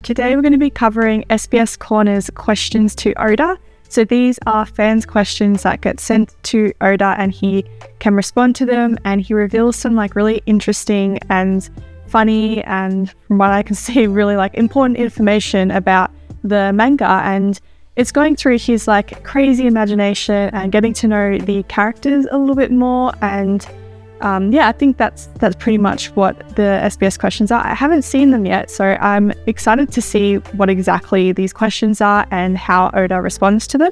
Today we're going to be covering SBS Corner's questions to Oda. So these are fans' questions that get sent to Oda and he can respond to them, and he reveals some like really interesting and funny and, from what I can see, really like important information about the manga, and it's going through his like crazy imagination and getting to know the characters a little bit more. And I think that's pretty much what the SBS questions are. I haven't seen them yet, so I'm excited to see what exactly these questions are and how Oda responds to them.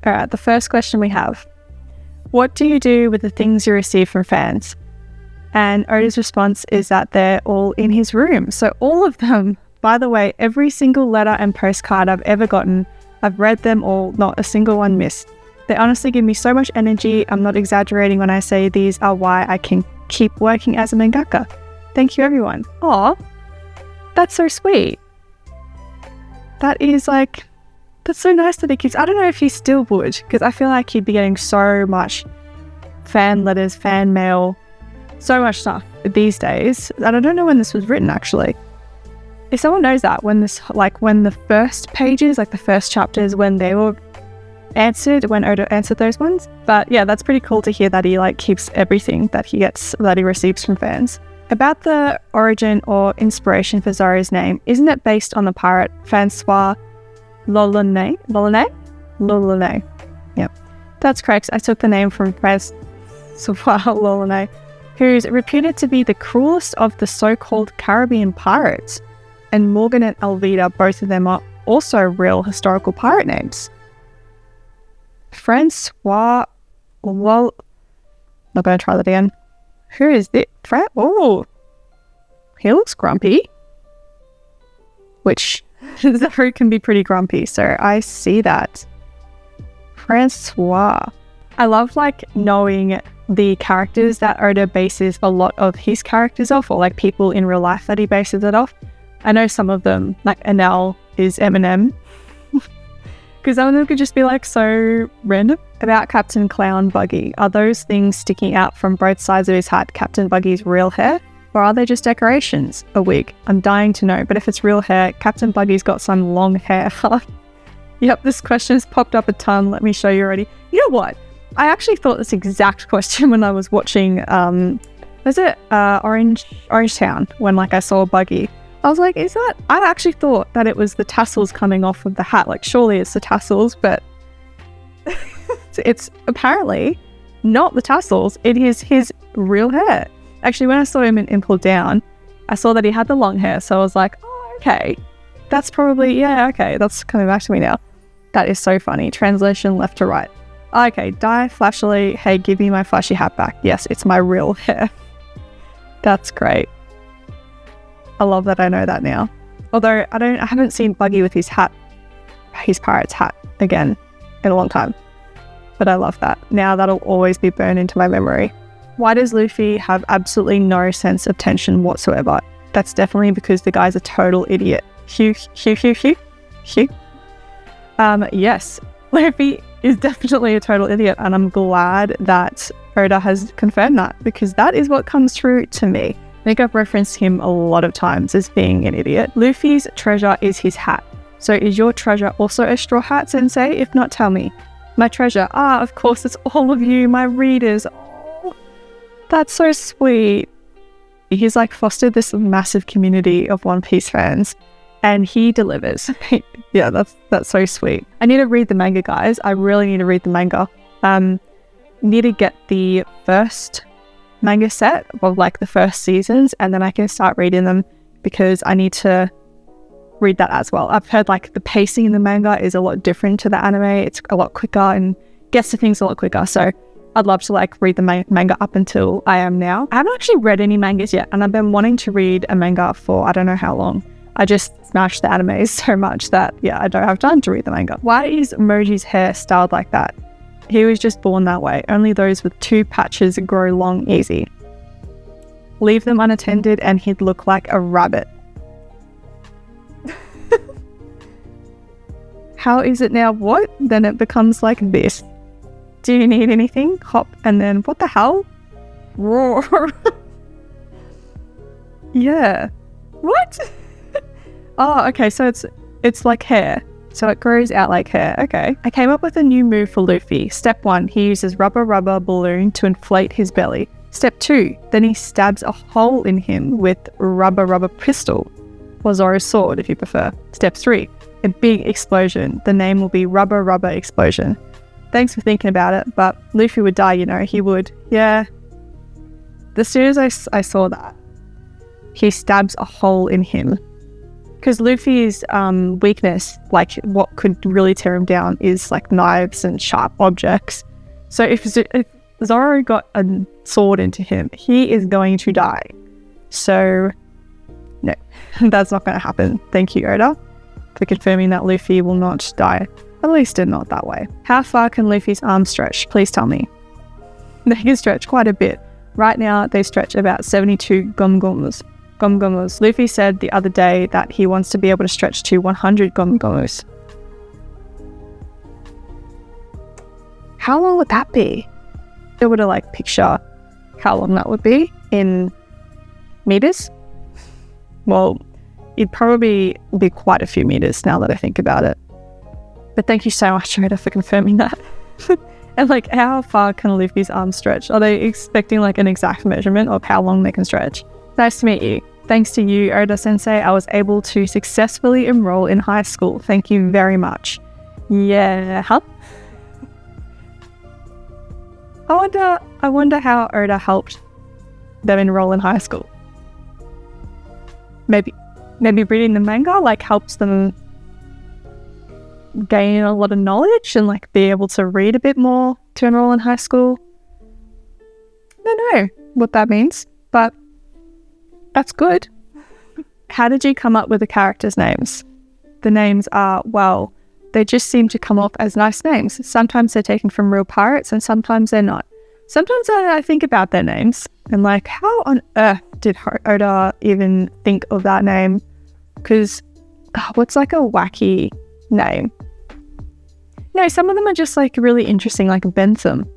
Alright, the first question we have: what do you do with the things you receive from fans? And Oda's response is that they're all in his room. So all of them, by the way, every single letter and postcard I've ever gotten, I've read them all, not a single one missed. They honestly give me so much energy. I'm not exaggerating when I say these are why I can keep working as a mangaka. Thank you, everyone. Aw, that's so sweet. That's so nice that he keeps... I don't know if he still would, because I feel like he'd be getting so much fan letters, fan mail, so much stuff these days. And I don't know when this was written, actually. If someone knows that, when the first pages, like the first chapters, when they were answered, when Oda answered those ones. But yeah, that's pretty cool to hear that he like keeps everything that he receives from fans. About the origin or inspiration for Zoro's name, isn't it based on the pirate Francois Lolonais? Yep, that's correct. I took the name from Francois Lolonais, who's reputed to be the cruelest of the so-called Caribbean pirates. And Morgan and Alvida, both of them are also real historical pirate names. Francois, well, not going to try that again. Who is this? Oh, he looks grumpy. Which, Zoro can be pretty grumpy, so I see that. Francois. I love like knowing the characters that Oda bases a lot of his characters off, or like people in real life that he bases it off. I know some of them, like Enel is Eminem, because some of them could just be like so random. About Captain Clown Buggy, are those things sticking out from both sides of his hat Captain Buggy's real hair, or are they just decorations? A wig? I'm dying to know, but if it's real hair, Captain Buggy's got some long hair. Yep, this question has popped up a ton. Let me show you already. You know what? I actually thought this exact question when I was watching, Orange Town, when like I saw Buggy. I was like, I actually thought that it was the tassels coming off of the hat. Like, surely it's the tassels, but it's apparently not the tassels. It is his real hair. Actually, when I saw him in Pulled Down, I saw that he had the long hair. So I was like, oh, okay. That's probably, okay. That's coming back to me now. That is so funny. Translation left to right. Okay, die flashily. Hey, give me my flashy hat back. Yes, it's my real hair. That's great. I love that I know that now. Although I haven't seen Buggy with his pirate's hat again in a long time. But I love that. Now that'll always be burned into my memory. Why does Luffy have absolutely no sense of tension whatsoever? That's definitely because the guy's a total idiot. Hugh. Yes, Luffy is definitely a total idiot, and I'm glad that Oda has confirmed that, because that is what comes through to me. I think I've referenced him a lot of times as being an idiot. Luffy's treasure is his hat. So is your treasure also a straw hat, sensei? If not, tell me. My treasure. Of course, it's all of you, my readers. Oh, that's so sweet. He's like fostered this massive community of One Piece fans, and he delivers. Yeah, that's so sweet. I need to read the manga, guys. I really need to read the manga. Need to get the first manga set of like the first seasons, and then I can start reading them, because I need to read that as well. I've heard like the pacing in the manga is a lot different to the anime. It's a lot quicker and gets to things a lot quicker. So I'd love to like read the manga up until I am now. I haven't actually read any mangas yet, and I've been wanting to read a manga for I don't know how long. I just smashed the animes so much that I don't have time to read the manga. Why is Moji's hair styled like that? He was just born that way. Only those with 2 patches grow long easy. Leave them unattended and he'd look like a rabbit. How is it now? What? Then it becomes like this. Do you need anything? Hop and then what the hell? Roar. Yeah. What? Oh, okay, so it's like hair. So it grows out like hair. Okay. I came up with a new move for Luffy. Step 1, he uses rubber balloon to inflate his belly. Step 2, then he stabs a hole in him with rubber pistol, or Zoro's sword if you prefer. Step 3, a big explosion. The name will be rubber explosion. Thanks for thinking about it, but Luffy would die, he would. Yeah. As soon as I saw that, he stabs a hole in him. Because Luffy's weakness, like what could really tear him down, is like knives and sharp objects. So if Zoro got a sword into him, he is going to die. So no, that's not going to happen. Thank you, Oda, for confirming that Luffy will not die. At least not that way. How far can Luffy's arms stretch? Please tell me. They can stretch quite a bit. Right now, they stretch about 72 gomgomus. Luffy said the other day that he wants to be able to stretch to 100 gomgomus. How long would that be? I would have picture how long that would be in meters. Well, it'd probably be quite a few meters now that I think about it. But thank you so much, Oda, for confirming that. And how far can Luffy's arms stretch? Are they expecting an exact measurement of how long they can stretch? Nice to meet you. Thanks to you, Oda Sensei, I was able to successfully enroll in high school. Thank you very much. Yeah, huh? I wonder how Oda helped them enroll in high school. Maybe reading the manga helps them gain a lot of knowledge and be able to read a bit more to enroll in high school. I don't know what that means, but that's good. How did you come up with the characters' names? The names are, well, they just seem to come off as nice names. Sometimes they're taken from real pirates and sometimes they're not. Sometimes I think about their names and how on earth did Oda even think of that name? Because what's a wacky name? No, some of them are just really interesting, like Bentham.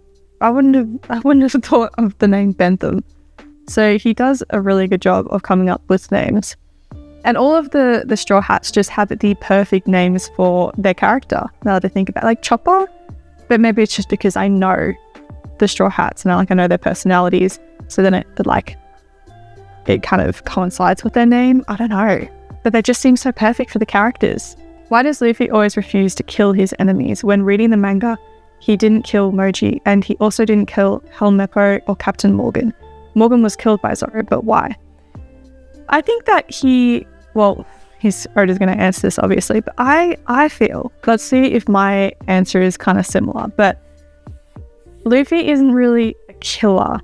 I wouldn't have thought of the name Bentham. So he does a really good job of coming up with names. And all of the Straw Hats just have the perfect names for their character, now that I think about it. Chopper, but maybe it's just because I know the Straw Hats and I know their personalities, so then it kind of coincides with their name. I don't know. But they just seem so perfect for the characters. Why does Luffy always refuse to kill his enemies? When reading the manga, he didn't kill Moji, and he also didn't kill Helmeppo or Captain Morgan. Morgan was killed by Zoro, but why? I think that Oda's going to answer this obviously, but I feel, let's see if my answer is kind of similar, but Luffy isn't really a killer.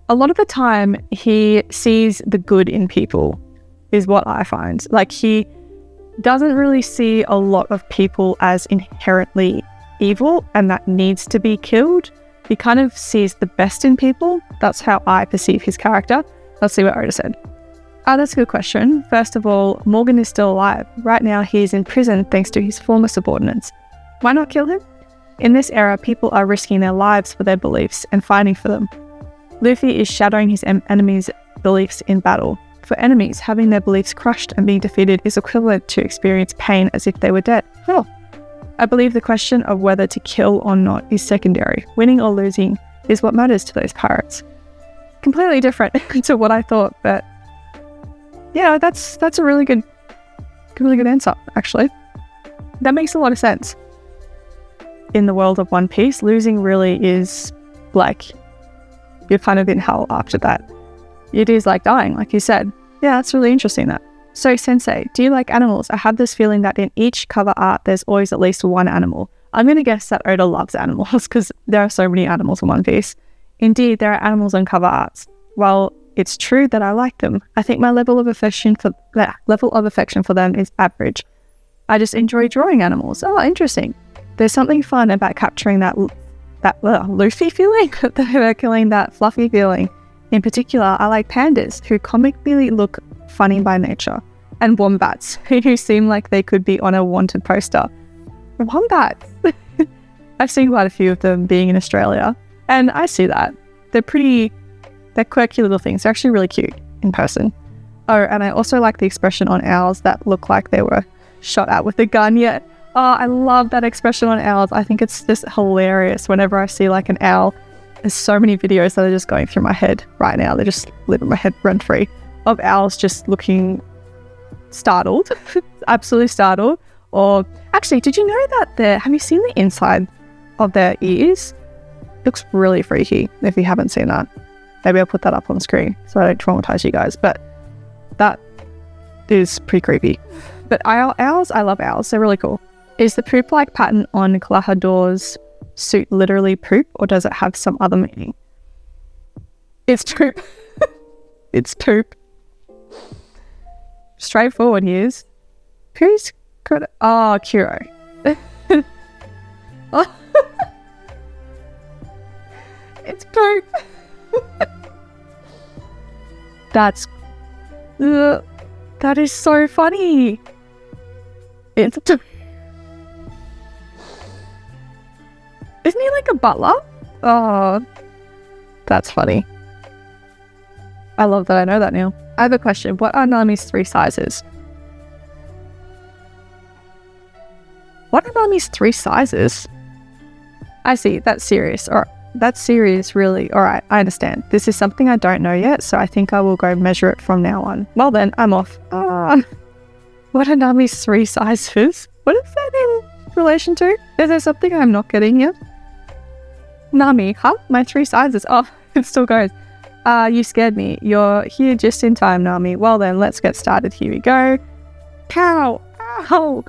A lot of the time he sees the good in people, is what I find. He doesn't really see a lot of people as inherently evil and that needs to be killed. He kind of sees the best in people. That's how I perceive his character. Let's see what Oda said. That's a good question. First of all, Morgan is still alive. Right now, he is in prison thanks to his former subordinates. Why not kill him? In this era, people are risking their lives for their beliefs and fighting for them. Luffy is shadowing his enemies' beliefs in battle. For enemies, having their beliefs crushed and being defeated is equivalent to experience pain as if they were dead. Oh. I believe the question of whether to kill or not is secondary. Winning or losing is what matters to those pirates. Completely different to what I thought, but yeah, that's a really good answer, actually. That makes a lot of sense. In the world of One Piece, losing really is you're kind of in hell after that. It is like dying, like you said. Yeah, that's really interesting, that. So, Sensei, do you like animals? I have this feeling that in each cover art, there's always at least one animal. I'm going to guess that Oda loves animals because there are so many animals in One Piece. Indeed, there are animals on cover arts. While it's true that I like them, I think my level of affection for them is average. I just enjoy drawing animals. Oh, interesting. There's something fun about capturing that Luffy feeling, killing that fluffy feeling. In particular, I like pandas who comically look funny by nature, and wombats who seem like they could be on a wanted poster. Wombats! I've seen quite a few of them being in Australia, and I see that. They're pretty They're quirky little things. They're actually really cute in person. Oh, and I also like the expression on owls that look like they were shot at with a gun. Yeah. Oh, I love that expression on owls. I think it's just hilarious whenever I see like an owl. There's so many videos that are just going through my head right now. They just live in my head rent free of owls just looking startled, absolutely startled. Or actually, did you know that have you seen the inside of their ears? Looks really freaky if you haven't seen that. Maybe I'll put that up on screen so I don't traumatize you guys, but that is pretty creepy. But owls, I love owls. They're really cool. Is the poop-like pattern on Kalahador's suit literally poop, or does it have some other meaning? It's poop. It's poop. Straightforward, he is. Who's good? Oh, Kuro. Oh. It's poop. That is so funny. It's isn't he like a butler? Oh, that's funny. I love that I know that now. I have a question. What are Nami's 3 sizes? What are Nami's 3 sizes? I see. That's serious. All right. That's serious, really. All right. I understand. This is something I don't know yet, so I think I will go measure it from now on. Well then, I'm off. What are Nami's 3 sizes? What is that in relation to? Is there something I'm not getting here? Nami, huh? My 3 sizes. Oh, it still goes. You scared me. You're here just in time, Nami. Well then, let's get started. Here we go. Cow! Ow!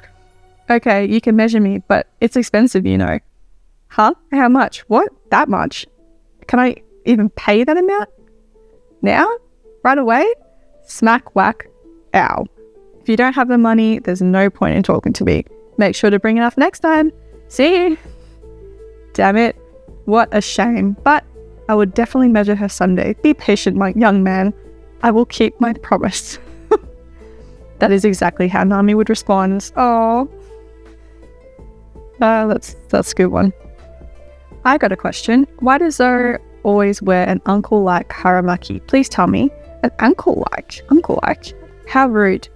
Okay, you can measure me, but it's expensive, you know. Huh? How much? What? That much? Can I even pay that amount? Now? Right away? Smack, whack, ow. If you don't have the money, there's no point in talking to me. Make sure to bring enough next time. See you. Damn it. What a shame. But I would definitely measure her someday. Be patient, my young man. I will keep my promise. That is exactly how Nami would respond. Oh. That's a good one. I got a question. Why does Zoro always wear an uncle-like haramaki? Please tell me. An uncle-like? Uncle-like? How rude.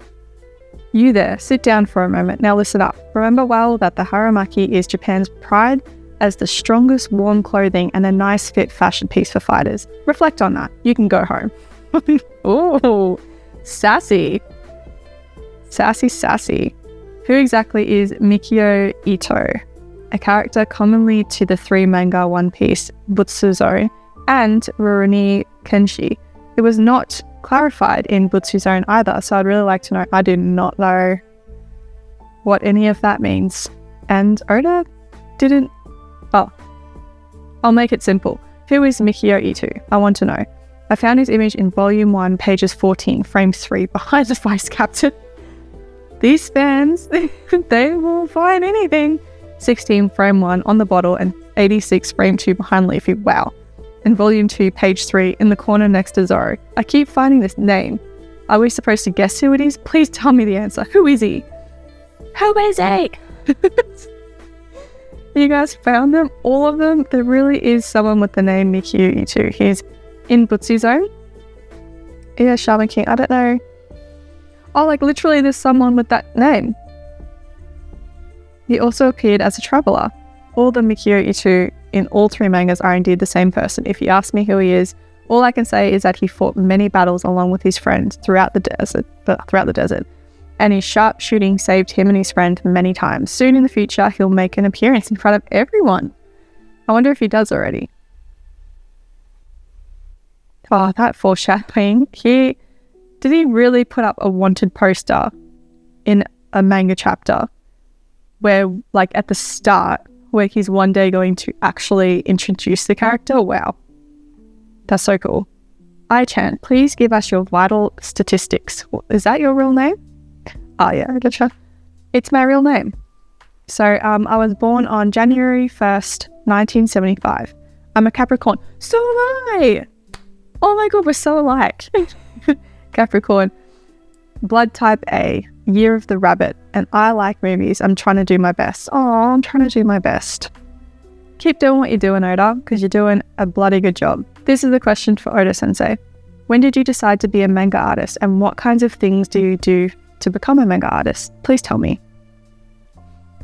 You there, sit down for a moment. Now listen up. Remember well that the haramaki is Japan's pride as the strongest warm clothing and a nice fit fashion piece for fighters. Reflect on that. You can go home. Ooh, sassy. Sassy, sassy. Who exactly is Mikio Ito? A character commonly to the 3 manga One Piece, Butsuzo, and Rurouni Kenshi. It was not clarified in Butsuzo either, so I'd really like to know. I do not know what any of that means. And Oda didn't... Oh, I'll make it simple. Who is Mikio Ito? I want to know. I found his image in Volume 1, pages 14, frame 3, behind the Vice Captain. These fans, they will find anything. 16 frame 1 on the bottle and 86 frame 2 behind Leafy. Wow. And volume 2 page 3 in the corner next to Zoro. I keep finding this name. Are we supposed to guess who it is? Please tell me the answer. Who is he? Who is he? You guys found them? All of them? There really is someone with the name Mikio Ito. He's in Butsu Zone. Yeah, Shaman King. I don't know. Oh, like literally there's someone with that name. He also appeared as a traveller. All the Mikio Ito in all 3 mangas are indeed the same person. If you ask me who he is, all I can say is that he fought many battles along with his friend throughout the desert. And his sharp shooting saved him and his friend many times. Soon in the future, he'll make an appearance in front of everyone. I wonder if he does already. Oh, that foreshadowing. Did he really put up a wanted poster in a manga chapter where, like, at the start, where he's one day going to actually introduce the character? Wow. That's so cool. I-chan, please give us your vital statistics. Is that your real name? Oh, yeah, I gotcha. It's my real name. So, I was born on January 1st, 1975. I'm a Capricorn. So am I! Oh my god, we're so alike. Capricorn. Blood type A. Year of the rabbit. And I like movies. I'm trying to do my best. Oh, I'm trying to do my best. Keep doing what you're doing, Oda, because you're doing a bloody good job. This is the question for Oda Sensei. When did you decide to be a manga artist, and what kinds of things do you do to become a manga artist? Please tell me.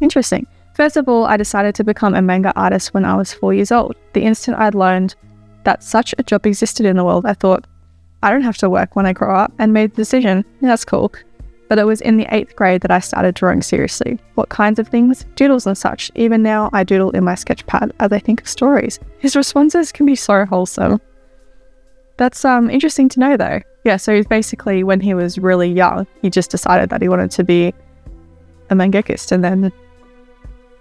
Interesting. First of all, I decided to become a manga artist when I was 4 years old. The instant I'd learned that such a job existed in the world, I thought, I don't have to work when I grow up, and made the decision. Yeah, that's cool. But it was in the 8th grade that I started drawing seriously. What kinds of things? Doodles and such. Even now, I doodle in my sketch pad as I think of stories. His responses can be so wholesome. That's interesting to know though. Yeah, so basically when he was really young, he just decided that he wanted to be a mangakist, and then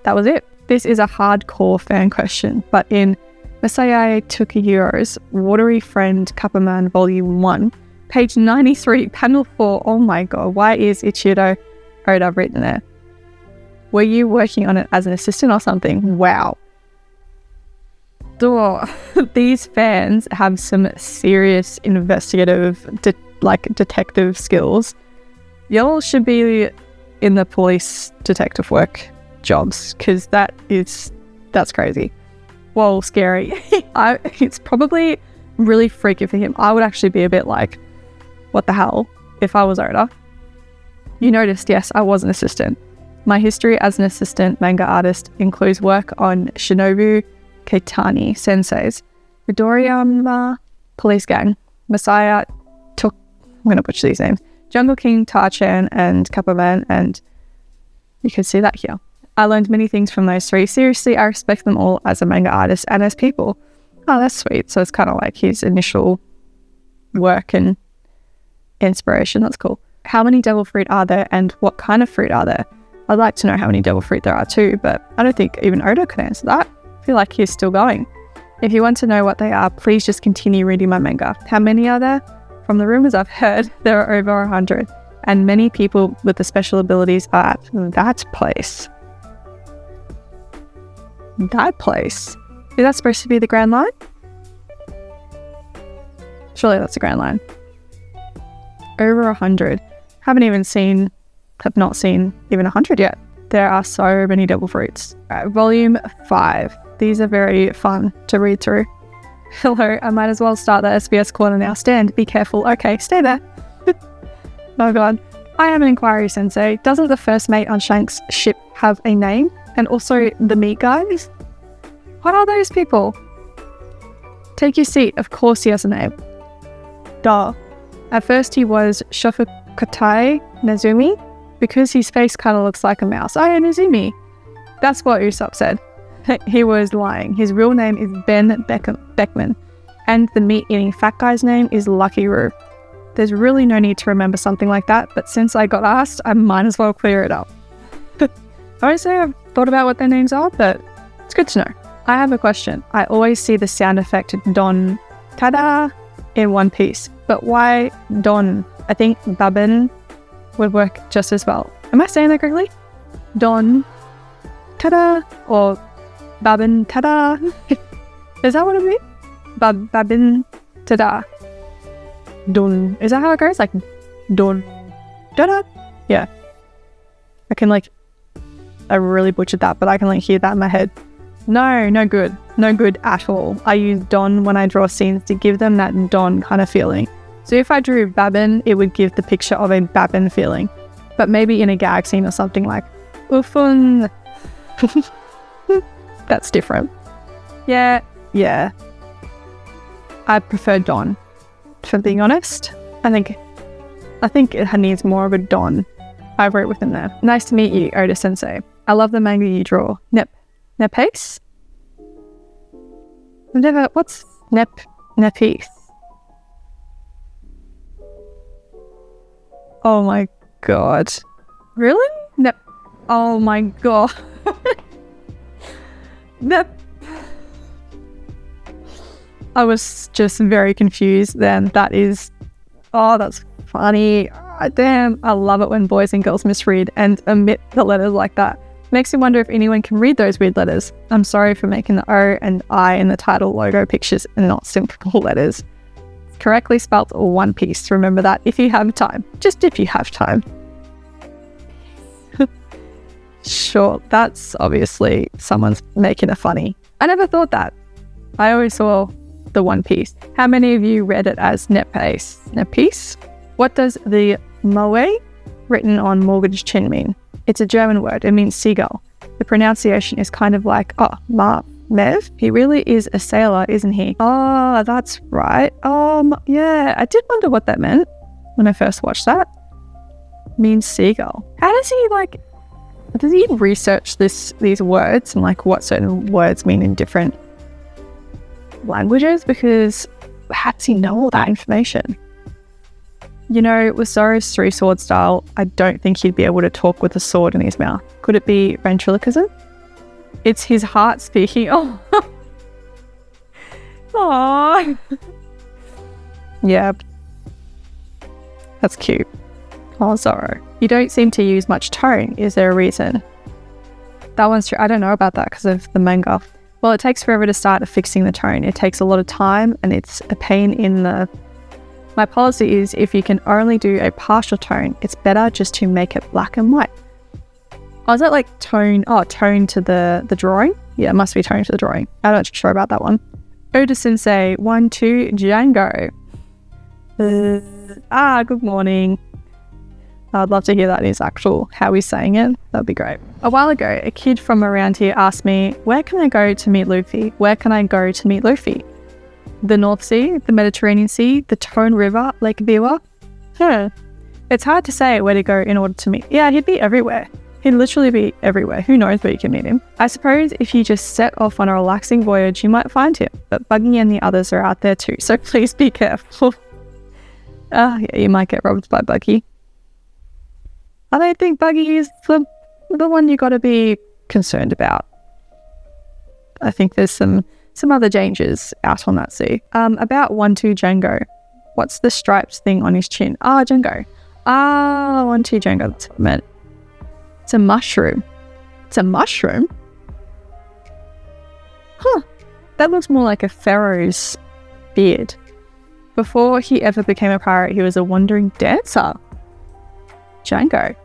that was it. This is a hardcore fan question, but in Masayae Tukihiro's Watery Friend Kappaman Volume 1, page 93, panel 4, oh my god, why is Ichiro Oda written there? Were you working on it as an assistant or something? Wow. These fans have some serious investigative, detective skills. Y'all should be in the police detective work jobs, because that's crazy. Whoa, scary. It's probably really freaky for him. I would actually be a bit like, what the hell, if I was Oda? You noticed, yes, I was an assistant. My history as an assistant manga artist includes work on Shinobu Keitani Sensei's Midoriyama Police Gang, Masaya I'm going to butcher these names, Jungle King Tachan and Kappaman, and you can see that here. I learned many things from those three. Seriously, I respect them all as a manga artist and as people. Oh, that's sweet. So it's kind of like his initial work and inspiration. That's cool. How many devil fruit are there, and what kind of fruit are there? I'd like to know how many devil fruit there are too, but I don't think even Oda could answer that. I feel like he's still going. If you want to know what they are, please just continue reading my manga. How many are there? From the rumors I've heard, there are over 100, and many people with the special abilities are at that place. That place? Is that supposed to be the Grand Line? Surely that's the Grand Line. Over 100. Have not seen even 100 yet. There are so many devil fruits. Volume 5. These are very fun to read through. Hello, I might as well start the SBS corner now. Stand, be careful. Okay, stay there. Oh god. I have an inquiry, Sensei. Doesn't the first mate on Shank's ship have a name? And also the meat guys? What are those people? Take your seat. Of course he has a name. Duh. At first he was Shofukatai Nezumi, because his face kind of looks like a mouse. Oh yeah, Nezumi. That's what Usopp said. He was lying. His real name is Ben Beckman, and the meat-eating fat guy's name is Lucky Roo. There's really no need to remember something like that, but since I got asked, I might as well clear it up. I won't say I've thought about what their names are, but it's good to know. I have a question. I always see the sound effect Don Tada in One Piece, but why Don? I think Babin would work just as well. Am I saying that correctly? Don Tada or Babin Tada? Is that what it means? Babin Tada. Don. Is that how it goes? Like Don Tada? Yeah. I really butchered that, but I can hear that in my head. No good. No good at all. I use Don when I draw scenes to give them that Don kind of feeling. So if I drew Babin, it would give the picture of a Babin feeling. But maybe in a gag scene or something like Ufun. That's different. Yeah. I prefer Don, for being honest. I think it needs more of a Don. I wrote within there. Nice to meet you, Oda Sensei. I love the manga you draw. Nepes? What's Nepes? Oh my god. Really? Oh my god. I was just very confused then. That's funny. Damn, I love it when boys and girls misread and omit the letters like that. Makes me wonder if anyone can read those weird letters. I'm sorry for making the O and I in the title logo pictures and not simple letters. It's correctly spelt One Piece. Remember that if you have time. Just if you have time. Sure, that's obviously someone's making a funny. I never thought that. I always saw the One Piece. How many of you read it as Netpiece? Netpiece? What does the Moe written on Morgan's chin mean? It's a German word. It means seagull. The pronunciation is kind of like, Mev? He really is a sailor, isn't he? Oh, that's right. Yeah, I did wonder what that meant when I first watched that. It means seagull. How does he research these words and like what certain words mean in different languages? Because how does he know all that information? You know, with Zoro's three-sword style, I don't think he'd be able to talk with a sword in his mouth. Could it be ventriloquism? It's his heart speaking. Oh. Aww. Yeah. That's cute. Oh, Zoro. You don't seem to use much tone. Is there a reason? That one's true. I don't know about that because of the manga. Well, it takes forever to start fixing the tone. It takes a lot of time and it's a pain in the... My policy is if you can only do a partial tone, it's better just to make it black and white. Oh, is that like tone? Oh, tone to the drawing? Yeah, it must be tone to the drawing. I'm not sure about that one. Oda Sensei, 1-2, Django. Good morning. I'd love to hear that in his actual, how he's saying it. That'd be great. A while ago, a kid from around here asked me, where can I go to meet Luffy? Where can I go to meet Luffy? The North Sea, the Mediterranean Sea, the Tone River, Lake Biwa? It's hard to say where to go in order to meet. Yeah, he'd be everywhere. He'd literally be everywhere. Who knows where you can meet him? I suppose if you just set off on a relaxing voyage, you might find him. But Buggy and the others are out there too, so please be careful. Yeah, you might get robbed by Buggy. I don't think Buggy is the one you got to be concerned about. I think there's some other dangers out on that sea. About 1-2 Django. What's the striped thing on his chin? Django. 1-2 Django, that's what I meant. It's a mushroom. It's a mushroom? Huh. That looks more like a pharaoh's beard. Before he ever became a pirate, he was a wandering dancer. Django.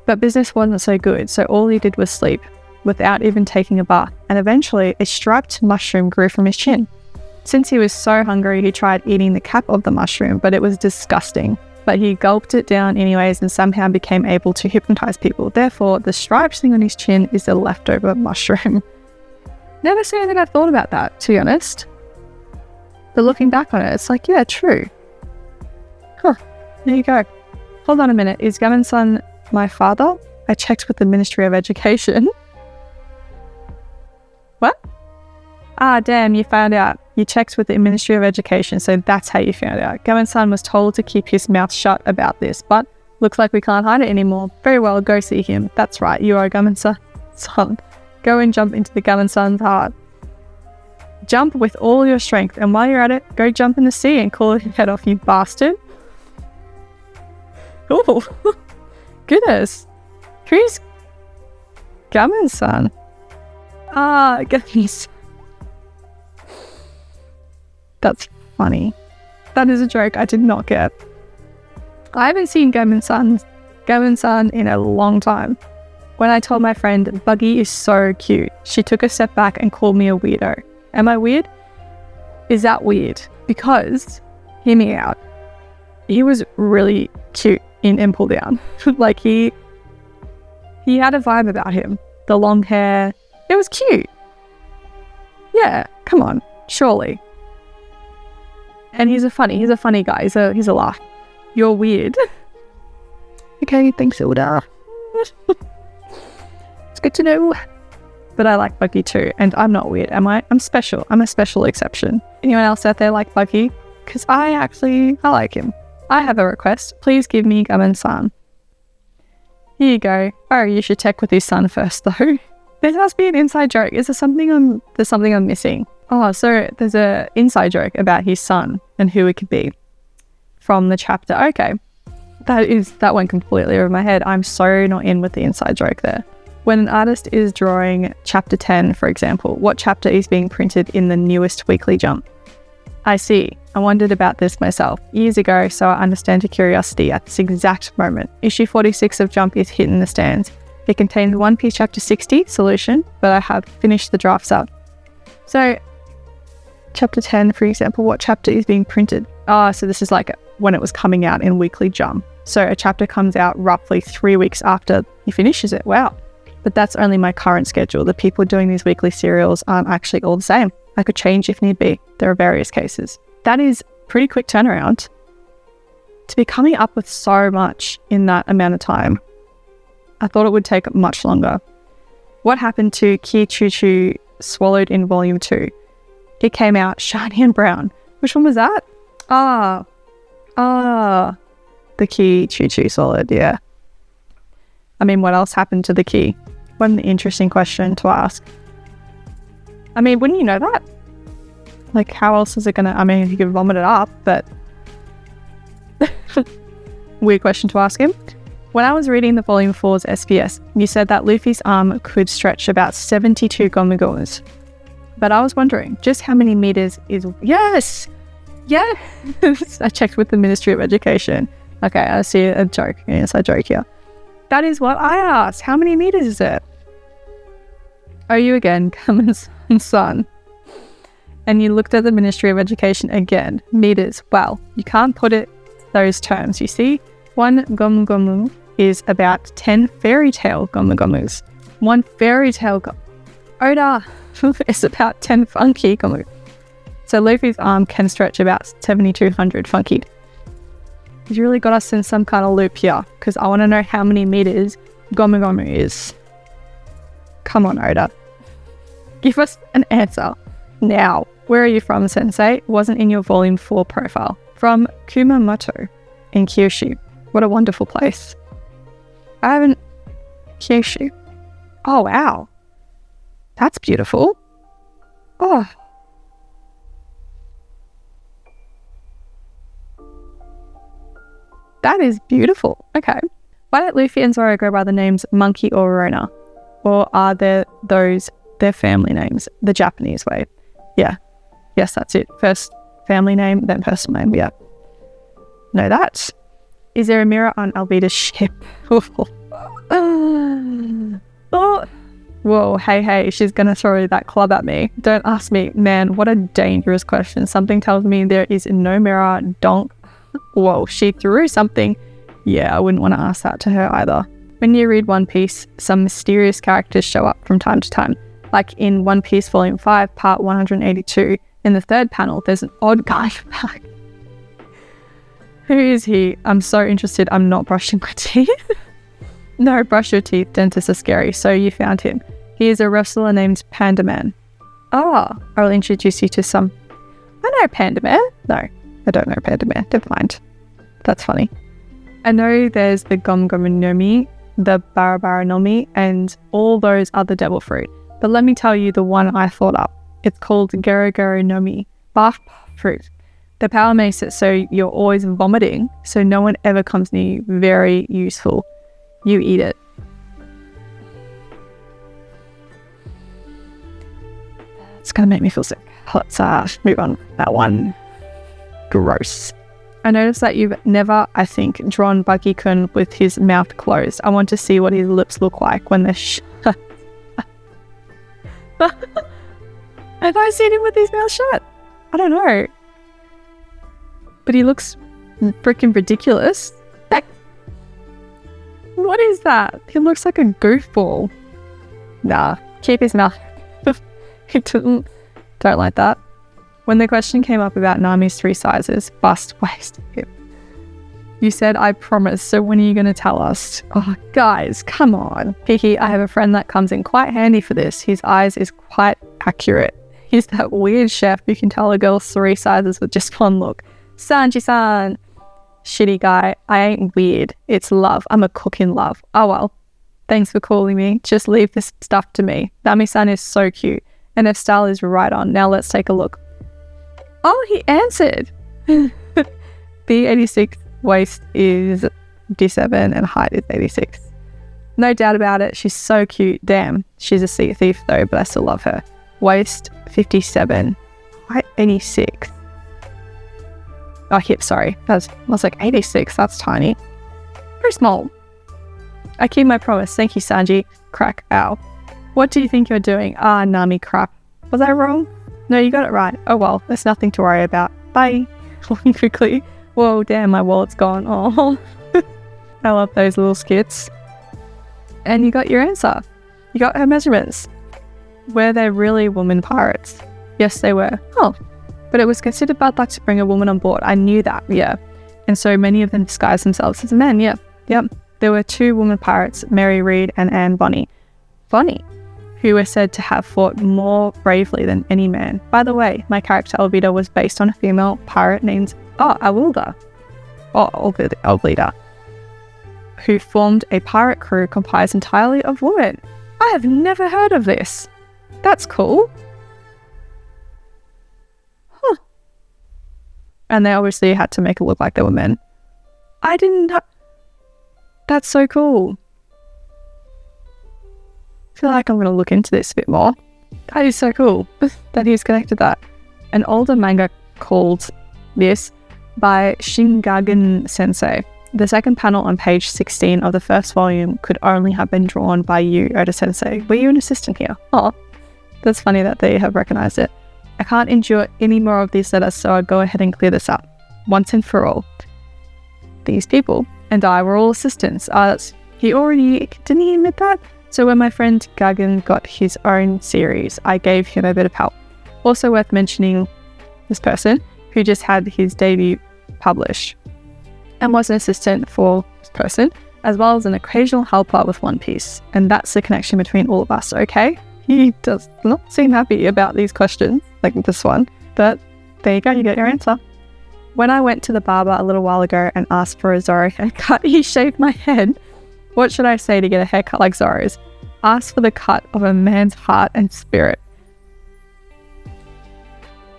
But business wasn't so good, so all he did was sleep, without even taking a bath, and eventually a striped mushroom grew from his chin. Since he was so hungry, he tried eating the cap of the mushroom, but it was disgusting. But he gulped it down anyways and somehow became able to hypnotize people. Therefore, the striped thing on his chin is a leftover mushroom. Never seen that I thought about that, to be honest. But looking back on it, it's like, yeah, true. Huh, there you go. Hold on a minute, is Gammon-san my father? I checked with the Ministry of Education. What? Damn, you found out. You checked with the Ministry of Education, so that's how you found out. Gammon-san was told to keep his mouth shut about this, but looks like we can't hide it anymore. Very well, go see him. That's right, you are Gammon-san. Son, go and jump into the Gammon-san's heart. Jump with all your strength, and while you're at it, go jump in the sea and cool your head off, you bastard. Oh, goodness. Who's Gammon-san? Gammon-san. That's funny. That is a joke I did not get. I haven't seen Gammon-san in a long time. When I told my friend, Buggy is so cute, she took a step back and called me a weirdo. Am I weird? Is that weird? Because, hear me out, he was really cute in Impel Down. Like he had a vibe about him. The long hair, it was cute. Yeah, come on, surely. And he's a funny guy. He's a laugh. You're weird. Okay, thanks, Hilda. It's good to know. But I like Buggy too, and I'm not weird, am I? I'm special. I'm a special exception. Anyone else out there like Buggy? Because I like him. I have a request. Please give me Gammon-san. Here you go. Oh, you should check with his son first, though. There must be an inside joke. Is there something I'm missing? Oh, so there's a inside joke about his son and who it could be from the chapter. Okay, that went completely over my head. I'm so not in with the inside joke there. When an artist is drawing chapter 10, for example, what chapter is being printed in the newest weekly Jump? I see. I wondered about this myself years ago, so I understand your curiosity at this exact moment. Issue 46 of Jump is hitting the stands. It contains One Piece chapter 60, Solution, but I have finished the drafts up. So chapter 10, for example, what chapter is being printed? So this is like when it was coming out in Weekly Jump. So a chapter comes out roughly 3 weeks after he finishes it. Wow. But that's only my current schedule. The people doing these weekly serials aren't actually all the same. I could change if need be. There are various cases. That is pretty quick turnaround to be coming up with so much in that amount of time. I thought it would take much longer. What happened to Ki Choo Choo Swallowed in Volume 2? It came out shiny and brown. Which one was that? The Ki Choo Choo Swallowed, yeah. I mean, what else happened to the key? What an interesting question to ask. I mean, wouldn't you know that? Like, how else is it gonna... I mean, you could vomit it up, but... Weird question to ask him. When I was reading the Volume 4's SBS, you said that Luffy's arm could stretch about 72 gomu-gomus. But I was wondering, just how many meters is... Yes! I checked with the Ministry of Education. Okay, I see a joke. Yes, I joke here. That is what I asked. How many meters is it? Oh, you again, Cummins and Son. And you looked at the Ministry of Education again. Meters. Well, you can't put it those terms. You see, one gomu-gomu is about 10 fairy tale gomu-gomus. One fairy tale Oda is about 10 funky gomu. So Luffy's arm can stretch about 7,200 funky. He's really got us in some kind of loop here, because I want to know how many meters gomu-gomu is. Come on, Oda. Give us an answer. Now, where are you from, Sensei? Wasn't in your Volume 4 profile. From Kumamoto in Kyushu. What a wonderful place. I haven't... Kyushu. Oh, wow. That's beautiful. Oh. That is beautiful. Okay. Why don't Luffy and Zoro go by the names Monkey or Rona? Or are there those their family names? The Japanese way. Yeah. Yes, that's it. First family name, then personal name. Yeah. Know that. Is there a mirror on Alvida's ship? Oh. Whoa, hey, she's gonna throw that club at me. Don't ask me. Man, what a dangerous question. Something tells me there is no mirror. Donk. Whoa, she threw something. Yeah, I wouldn't want to ask that to her either. When you read One Piece, some mysterious characters show up from time to time. Like in One Piece Volume 5, Part 182, in the third panel, there's an odd guy back. Who is he? I'm so interested. I'm not brushing my teeth. No, brush your teeth. Dentists are scary. So you found him. He is a wrestler named Panda Man. Ah, I'll introduce you to some... I know Panda Man. No. I don't know Panda Man. Never mind. That's funny. I know there's the Gom Gom Nomi, the Barabara Nomi, and all those other devil fruit. But let me tell you the one I thought up. It's called Gero Gero Nomi, barf fruit. The power makes it so you're always vomiting, so no one ever comes near you. Very useful. You eat it. It's gonna make me feel sick. Let's move on. That one. Gross. I noticed that you've never, I think, drawn Buggy-kun with his mouth closed. I want to see what his lips look like when they're shut. Have I seen him with his mouth shut? I don't know. But he looks freaking ridiculous. What is that? He looks like a goofball. Nah, keep his mouth. Don't like that. When the question came up about Nami's 3 sizes, bust, waist, hip, you said, I promise, so when are you going to tell us? Oh, guys, come on. Piki, I have a friend that comes in quite handy for this. His eyes is quite accurate. He's that weird chef who can tell a girl 3 sizes with just one look. Sanji-san. Shitty guy. I ain't weird. It's love. I'm a cook in love. Oh well. Thanks for calling me. Just leave this stuff to me. Nami-san is so cute. And her style is right on. Now let's take a look. Oh, he answered. B86 waist is D7 and height is 86. No doubt about it. She's so cute. Damn. She's a sea thief though, but I still love her. Waist 57. Height 86. Oh, hip, sorry. I was like 86. That's tiny. Very small. I keep my promise. Thank you, Sanji. Crack. Ow. What do you think you're doing? Ah, Nami crap. Was I wrong? No, you got it right. Oh well, there's nothing to worry about. Bye. Looking quickly. Whoa, damn, my wallet's gone. Oh, I love those little skits. And you got your answer. You got her measurements. Were they really women pirates? Yes, they were. Oh, but it was considered bad luck to bring a woman on board. I knew that, yeah. And so many of them disguised themselves as men, yeah. Yep. There were 2 women pirates, Mary Read and Anne Bonny, who were said to have fought more bravely than any man. By the way, my character Alvida was based on a female pirate named Alwilda, who formed a pirate crew comprised entirely of women. I have never heard of this. That's cool. Huh. And they obviously had to make it look like they were men. I didn't know. That's so cool. I feel like I'm going to look into this a bit more. That is so cool that he's connected that. An older manga called this by Shingagen Sensei. The second panel on page 16 of the first volume could only have been drawn by you, Oda Sensei. Were you an assistant here? Oh, that's funny that they have recognized it. I can't endure any more of these letters, so I'll go ahead and clear this up once and for all. These people and I were all assistants. Didn't he admit that? So when my friend Gagan got his own series, I gave him a bit of help. Also worth mentioning this person who just had his debut published and was an assistant for this person, as well as an occasional helper with One Piece. And that's the connection between all of us, okay? He does not seem happy about these questions, like this one, but there you go, you get your answer. When I went to the barber a little while ago and asked for a Zoro haircut, he shaved my head. What should I say to get a haircut like Zoro's? Ask for the cut of a man's heart and spirit.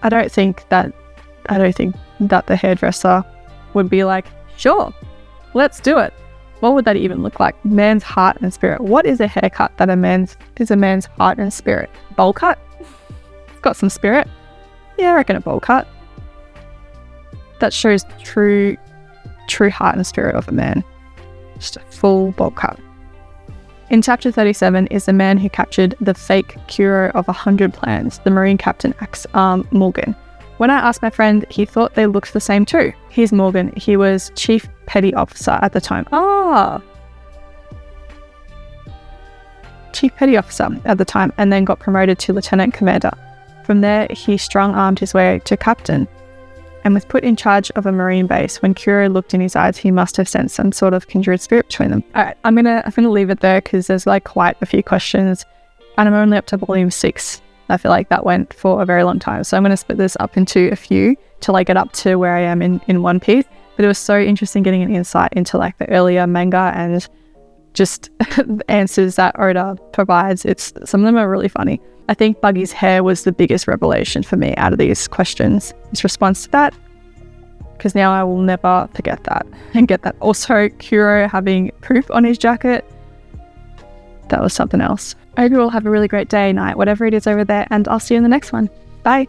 I don't think that the hairdresser would be like, sure, let's do it. What would that even look like? Man's heart and spirit. What is a haircut that is a man's heart and spirit? Bowl cut? It's got some spirit. Yeah, I reckon a bowl cut. That shows true heart and spirit of a man. Just a full bowl cut. In chapter 37 is the man who captured the fake Kuro of 100 plans, the Marine Captain Morgan. When I asked my friend, he thought they looked the same too. Here's Morgan. He was Chief Petty Officer at the time. Chief Petty Officer at the time, and then got promoted to Lieutenant Commander. From there, he strong-armed his way to Captain and was put in charge of a marine base. When Kuro looked in his eyes, he must have sensed some sort of kindred spirit between them. All right, I'm gonna leave it there because there's like quite a few questions, and I'm only up to volume 6. I feel like that went for a very long time, so I'm gonna split this up into a few till I get up to where I am in One Piece. But it was so interesting getting an insight into like the earlier manga and just the answers that Oda provides. Some of them are really funny. I think Buggy's hair was the biggest revelation for me out of these questions. His response to that, because now I will never forget that and get that. Also, Kuro having poop on his jacket, that was something else. I hope you all have a really great day, night, whatever it is over there, and I'll see you in the next one. Bye.